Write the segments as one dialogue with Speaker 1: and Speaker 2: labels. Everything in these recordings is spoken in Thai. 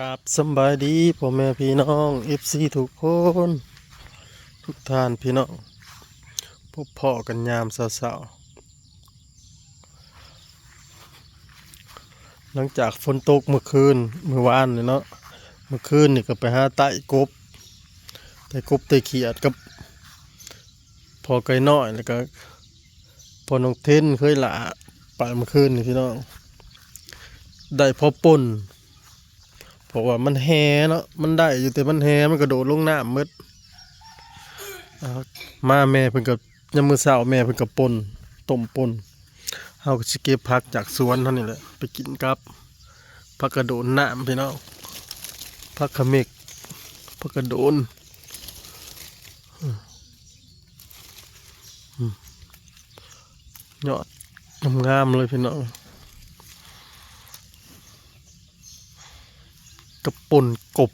Speaker 1: กับสำบายดีพ่อแม่พี่น้องFCทุกคนทุกท่านพี่น้องพบพ่อกันยามเช้าๆหลังจากฝนตกเมื่อคืนเมื่อวานนี่เนาะเมื่อคืนนี่ก็ไปหาไต่กบไต่เขียดกับพอไก่น้อยแล้วก็พอน้องเทนเคยหลาไปเมื่อคืนนี่พี่น้องได้พอป่นเพราะว่ามันแหเนาะมันได้อยู่แต่มันแหมันกระโดดลงน้ำมืดมาแม่เพิ่นกับยามมื้อเช้าแม่เพิ่นกับป่นต้มป่นเฮาก็สิเก็บผักจากสวนเท่านี้แหละไปกินกับผักกระโดดน้ำพี่น้องผักขะเมกผักกระโดนยอดงามๆเลยพี่น้องกระป่นกบ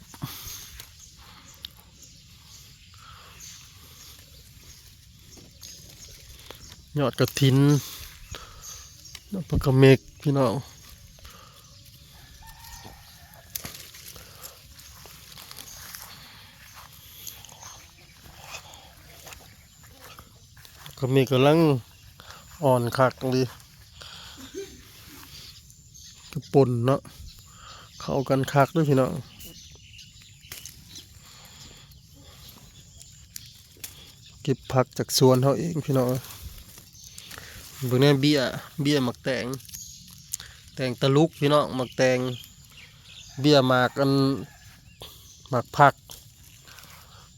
Speaker 1: ยอดกระถินผักกะเมกพี่น้องกะเมกกำลังอ่อนคักเลยกระป่นเนาะเข้ากันคักด้วยพี่น้องเก็บผักจากสวนเขาเองพี่น้องเบิ่งแน่เบี้ยหมักแตงตะลุกพี่น้องหมักแตงเบี้ยหมากหมากผัก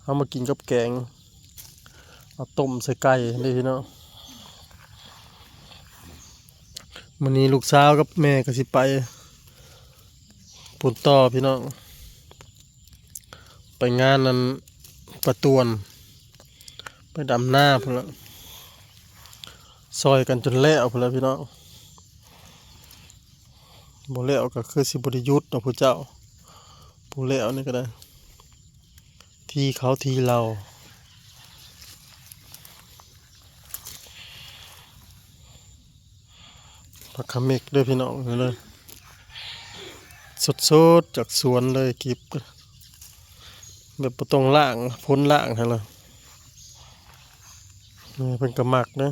Speaker 1: เอามากินกับแกงเอาต้มใส่ไก่เลยพี่น้องวันนี้ลูกสาวกับแม่ก็สิไปปุ่นต่อพี่น้องไปงานนั้นประตวนไปดำหน้าพุ่นละซอยกันจนแล้วพุ่นละพี่น้องบ่แล้วก็คือสิบ่ได้หยุดเนาะผู้เจ้าผู้แล้วนี่ก็ได้ที่เขาที่เราผักขะเมกด้วยพี่น้องเลยสดๆจากสวนเลยเก็บแบบบ่ต้องล้างพ้นล้างให้เลยนี่เป็นกระหมักนะ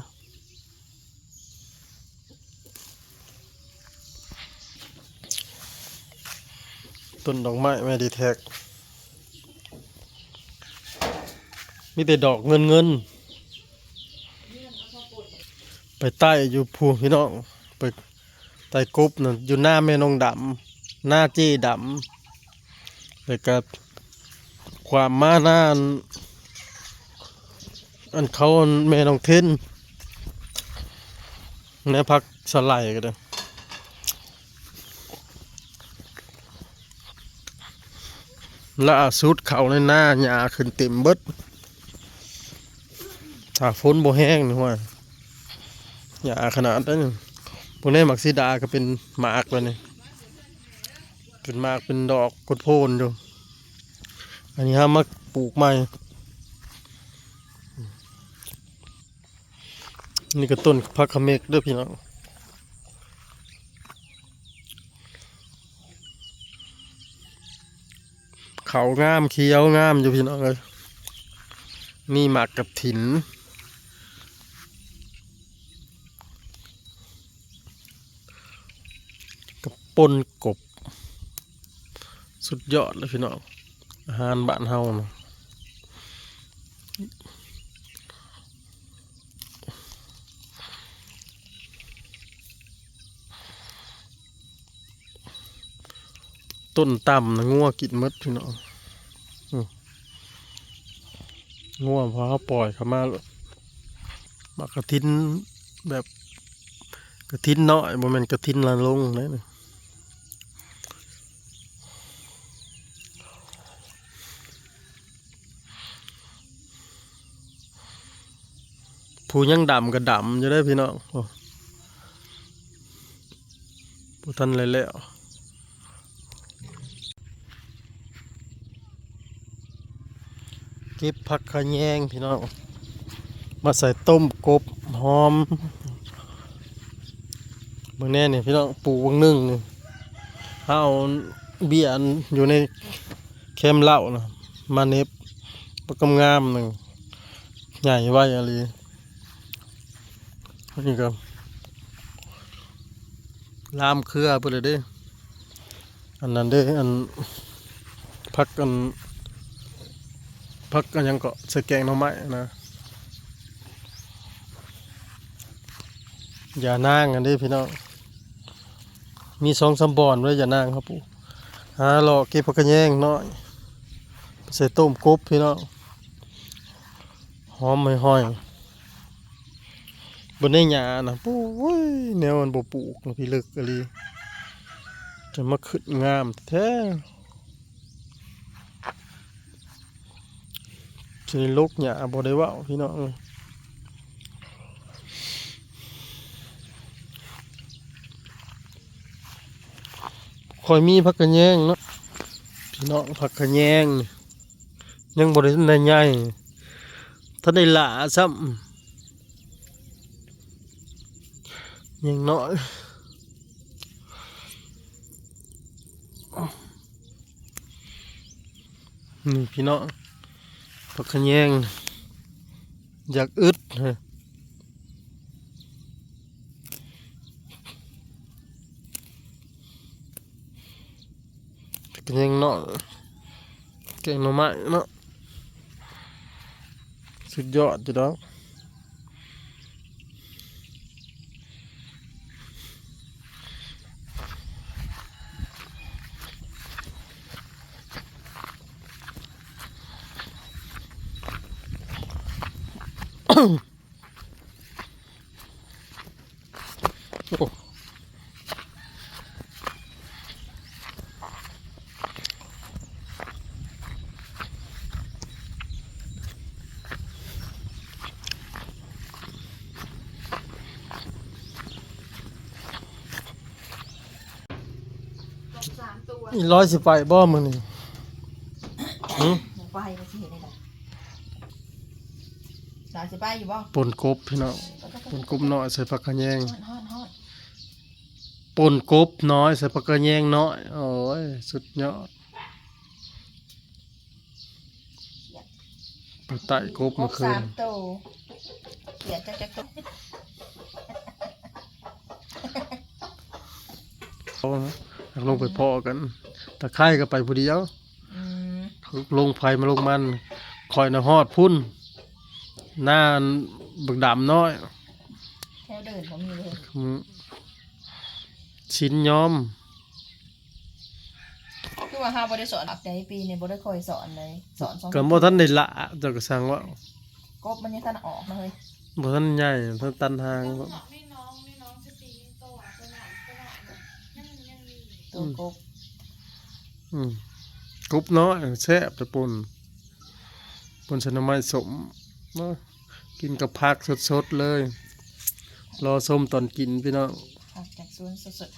Speaker 1: ต้นดอกไม้แม่ดีแท็กมีแต่ดอกเงินไปใต้อยู่ภูพี่น้องไปใต้กบน่ะอยู่หน้าแม่นองดำหน้าเจ๊ดำแล้วก็ความมาหน้าอันเขาแม่นองเทนในพักสไลด์ก็ได้ล่าสุดเขาในหน้าหญ้าขึ้นเต็มเบิดถ้าฝนบ่แห้งนี่ว่าหญ้าขนาดนั้นพวกนี้มักซิดาก็เป็นหมากแล้วนี่เป็นหมากเป็นดอกกดโพนอยู่อันนี้ฮะมาปลูกใหม่นี่ก็ต้นผักขะเมกเด้อพี่น้องเขางามเขียวงามอยู่พี่น้องเลยมีหมากกับถินกับปนกบสุดยอดเลยพี่น้องอาหารบ้านเฮานะต้นต่ำนะงัวกินมดพี่น้องงัวพอเขาปล่อยเขามาหมากกระทินแบบกระทินน้อยบ่แม่นกระทินละลงเลยนะผู้ยังดำก็ดำจะได้พี่น้องผู้ทันเลยแล้วเก็บผักขะแยงพี่น้องมาใส่ต้มกบหอมเมื่อแน่เนี่ยพี่น้องปลูกวงนึ่งนี่เอา เบียนอยู่ในแคมเหล้านะมาเน็บประกำงามหนึ่งใหญ่ไว้อะไรนี่ก็ลามเครือไปเลยเด้อันนั้นเด้อันพักกันยังเกาะใส่แกงหน่อไม้นะอย่านางกันเด้พี่น้องมี2-3บ่อนไว้อย่านางครับปู่หาหลอกเก็บผักกระแยงน้อยใส่ต้มกบพี่น้องหอมไม่ห้อยบนได้หญ้านะปู้ยแนวมันบ่ปลูกนะพี่ลึกอะไรจะมาขึ้นงามแท้จะได้ลกหญ้าบ่ได้เว้าพี่น้องคอยมีผักกระแยงเนาะพี่น้องผักกระแยงยังบ่ได้ทันได้ใหญ่ถ้าได้หลาซ้ำยังน้อยนี่พี่น้องผักกระแยงอยากอึดฮะผักกระแยงน้อยแกงหน่อไม้เนาะสุดยอดจ้ะดอกโอ้อีร้อยสิไปบ่มื้อนี้หึ
Speaker 2: ไปไปสิเห็นได้ไดสาวสิไปอยู่บ่
Speaker 1: ปนกบพี่น้องปนกบน้อยใส่ผักกระแยง
Speaker 2: ฮอด
Speaker 1: ปนกบน้อยใส่ผักกระแยงน้อยโอ้ยสุดยอดไปไต่กบ
Speaker 2: คร
Speaker 1: เมื่
Speaker 2: บ
Speaker 1: อคืน
Speaker 2: 3ตัวเขียนจักตัว
Speaker 1: เขานะลงไปพอกันตะไคร่ก็ไปผู้เดียว
Speaker 2: อืม
Speaker 1: ลงไฟมาลงมันคอยนะฮอดพุ่นหน้าบักดำน้อย
Speaker 2: แถวเดินบ่มีเลย
Speaker 1: ชิ้นย้อม
Speaker 2: คือว่าเฮาบ่ได้สอนอักใดปีนี้บ่ได้ค่อยสอนเลยสอน2
Speaker 1: ก็บ่ทันได้ละเจ้าก็สั่งว่าก
Speaker 2: บมันยังทันออกมาเฮ้ย
Speaker 1: บ่ทันใหญ่ทันตันทาง
Speaker 3: น้องจะตีโตอ่ะตัวไหนยังมี
Speaker 2: ตัวกบ
Speaker 1: อืมกบน้อยแซ่บแต่ปนใส่หน่อไม้สมเนาะกินกับผักสดๆเลย รอส้มตอนกินพี่น้อง
Speaker 2: ผักจากสวนสด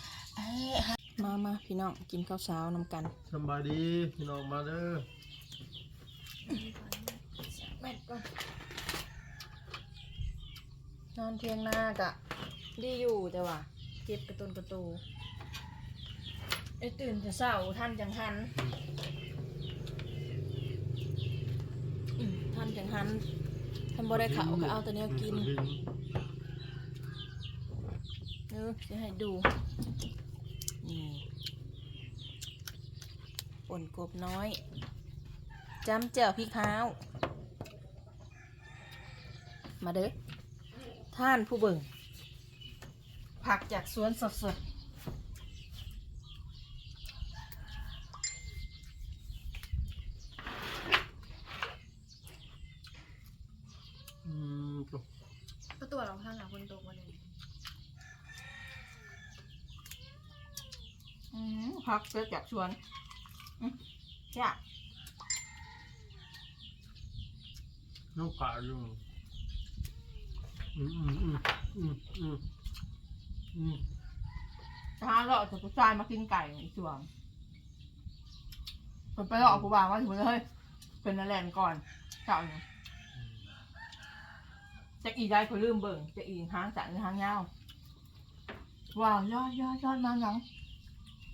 Speaker 2: ๆมาพี่น้องกินข้าวเช้านำกัน
Speaker 1: สบายดีพี่น้องมาเด้อ
Speaker 2: แม่ก่อนนอนเที่ยงหน้ากะดีอยู่แต่ว่าเจ็บกระตุนกระตูไอ้ตื่นจะเศร้าท่านจังหันท่านจังหันท่านบ่ได้ข่าวก็เอาแต่เนี้ยกินจะให้ดูนี่ป่นกบน้อยจำเจียวพริกขาวมาเด้อท่านผู้เบิ่งผักจากสวนสด
Speaker 3: ก็ตัวเราข้างหลังคนโตมาเลย
Speaker 2: ผักเกิดจากสวนจ้ะ
Speaker 1: น้องป่าอยู่อืมอืมอืมอืมอืมอืม
Speaker 2: ถ้าเราจะผู้ชายมากินไก่ในสวนผมไปหลอกผู้บ่าวว่าถึงเลยเป็นนั่นแหละก่อนเจ้าเนี่ยจะอีได้ก็ลืมเบิ่งจะอีหางสันหรือหางยาวว้าวยอดมาหนัง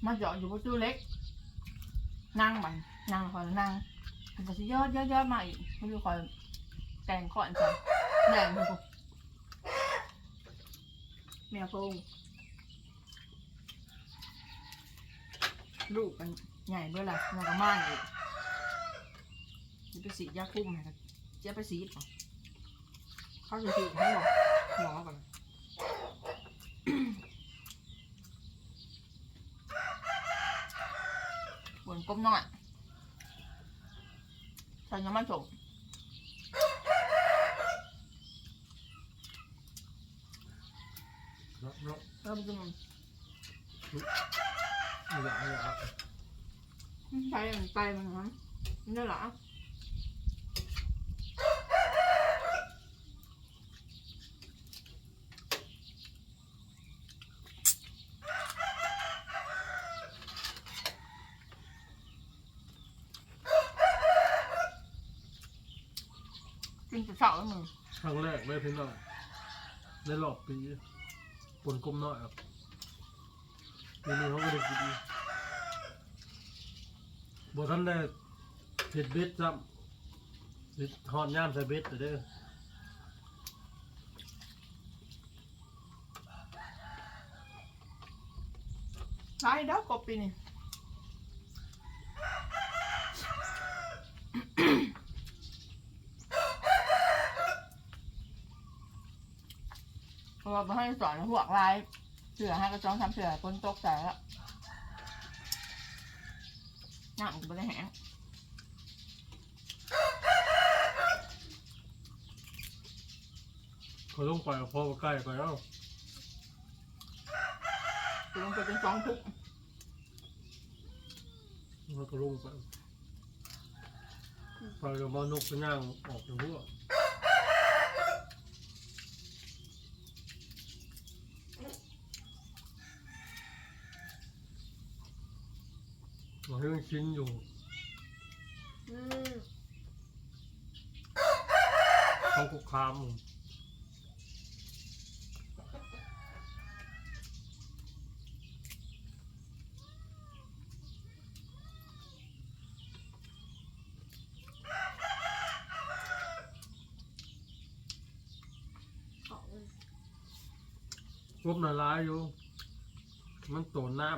Speaker 2: มาเจาะอยู่ประตูเล็ก นั่งบันนั่งคอยนั่งมันก็สิยอดมาอีกมันจะคอยแต่งก่อนจ้ะแดงคือปุ๊บเมียพุงลูกมันใหญ่เบื่อละมันก็มากอีกจะไปสีดยาคุ้มไหมครับจะไปสีดป่ะเขาจะสีดให้หรอหมอก่อนบนก้มหน่อยใส่น้ำมันส่ง
Speaker 1: เนาะเนาะ
Speaker 2: เริ่มจะมัน
Speaker 1: ไม่อยากไม่อยาก
Speaker 2: ใช้มันไปมันนะนี่เหรอกินจะเสาแล้วมึง
Speaker 1: ครั้งแรกเลยพี่น้องในรอบปีปนกลมน้อยครับปีนี้เขาก็ได้กินบ่ทันได้เผ็ดเบ็ดซ้ำเฮ็ดฮอดย่ามใส่เบ็ดเด้อ
Speaker 2: ใช่แล้วกบปีนี่เราไปให้สอนหัวลายเสือให้กระจองทำเสือคนตกใจแล้วหนังไปได้แห้ง
Speaker 1: เขาลงไปกับพ่อใกล้ไปแล้ว
Speaker 2: ลงไปเป็น2 ทุก
Speaker 1: เขาก็ลงไปไปกับบ่นกไปย่างออกจากหัวเราให้มันชิ้นอยู่ต้องคุกคาม กบน่ะร้ายอยู่ มันโตนน้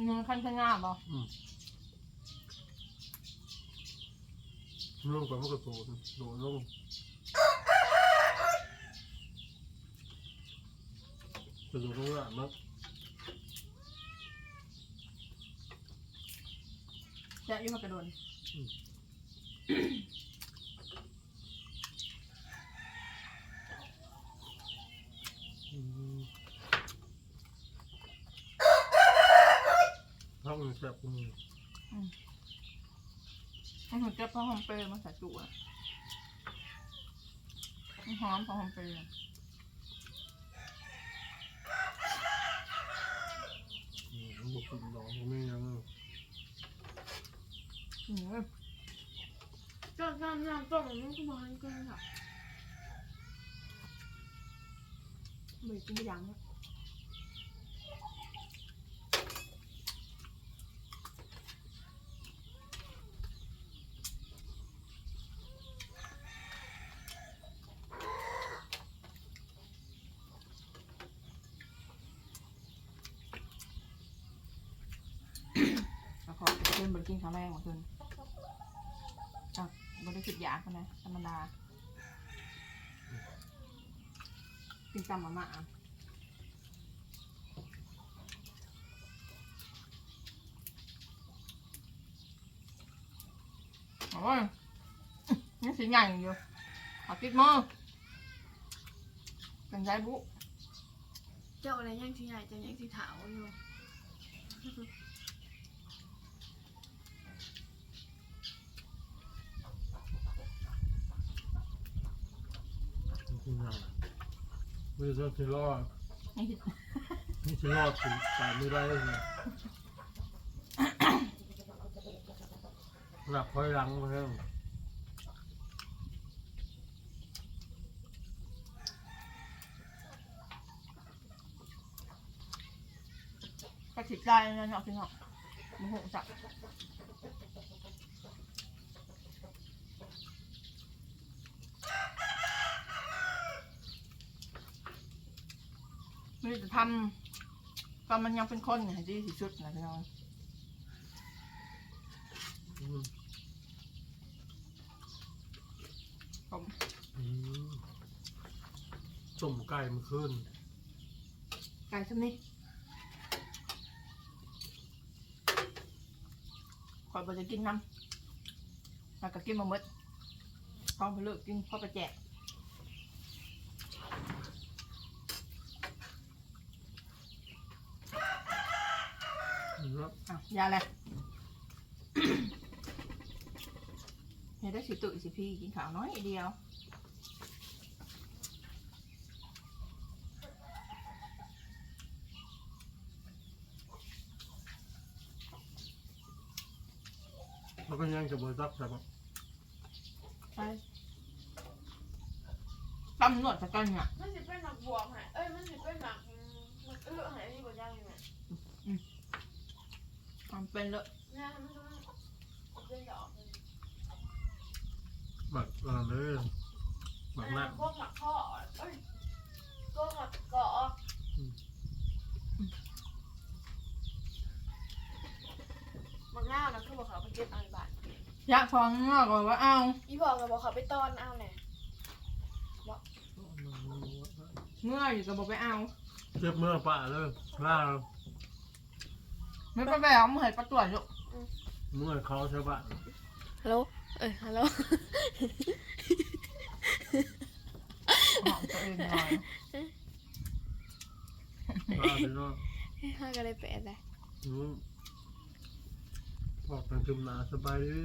Speaker 2: เงินขั้นข้างหน้าบ่
Speaker 1: ำลงไปมันก็โตนโดดลงกระโดดลงน้ำมั้ง
Speaker 2: จะยุ่งกับกระโดน
Speaker 1: ถ้ามันแซ่บกว่านี้
Speaker 2: มันหัวเจ็บเพราะหอมเปรย์มันใส่จุ๊อะมันหอมเพราะหอมเปรย์อะ
Speaker 1: มันบอกกินดอกมันไม่ยัง
Speaker 3: ก็น้ำต้มมันก็มันก็ค่ะ
Speaker 2: ไม่กินไปยังเนี่ยแล้วขอเพิ่มบริกินข้าวแรงของเพิ่นอ่ะบริกินยาคนนะธรรมดากินตำมาม่าอ่ะโอ้ยนี่สีใหญ่อยู่เอาติดมือเป็นไรบุ
Speaker 3: เจ้าอะไรย่างที่ใหญ่จะย่างที่เถาอยู่
Speaker 1: กินยังไม่ได้ที่รอด
Speaker 2: นี่คือ
Speaker 1: นี่ที่รอดถึงตายไม่ได้เลยหลับคอยหลังมาแล้ว
Speaker 2: กระติกได้นะเนาะพี่เนาะ มันหงสับไม่ได้จะทำตอนมันยังเป็นคนให้ดีที่สุดนะพี่น้อง
Speaker 1: อืม
Speaker 2: ผม
Speaker 1: อืมต้มไก่เมื่อคืน
Speaker 2: ไก่ชนิดคอยบอจะกินน้ำแล้วก็กินมาเมดพร้อมไปเลิกกินพ่อไปแจก
Speaker 1: ครับ
Speaker 2: อ่ะยาอะไร เฮ้ยได้สิตุสิพี่กินข้าวน้อยเดียว
Speaker 1: แล้วก็ยังจะบริษัทแบบ
Speaker 2: ไปตำหนวดสักกันเนี่ย
Speaker 3: มันสิเป็นหมักบวกหายมันสิเป็นหมักหายที่บ่ย่างอยู่ไหม
Speaker 2: ทำเป็นเลย
Speaker 3: เนี่ยมันเป็นดอก
Speaker 1: หมักเลยหมักหน้า
Speaker 3: พวกหมักข้อพวกหมักเกาะหมักหน้านะคือบอกเขาไปเก็บเอาบาท
Speaker 2: ยะฟองงอกก่อนว่าเอา
Speaker 3: อีบอกกับบอกเขาไปตอนเอาแน่
Speaker 2: เมื่ออยู่กับบอกไปเอา
Speaker 1: เจ็บเมื่อป่าเลยล่า
Speaker 2: ไม่ไปแบบเอามาให้ประตรวจอยู่
Speaker 1: เมื่อเขาใช่ปะ
Speaker 3: ฮัลโหลฮัลโหล
Speaker 2: หอมตัวเองหน่อย
Speaker 1: ล่าไปเนาะ
Speaker 3: ห้าก็ได้แปดเลย
Speaker 1: บอกทางคืมนาสบายดี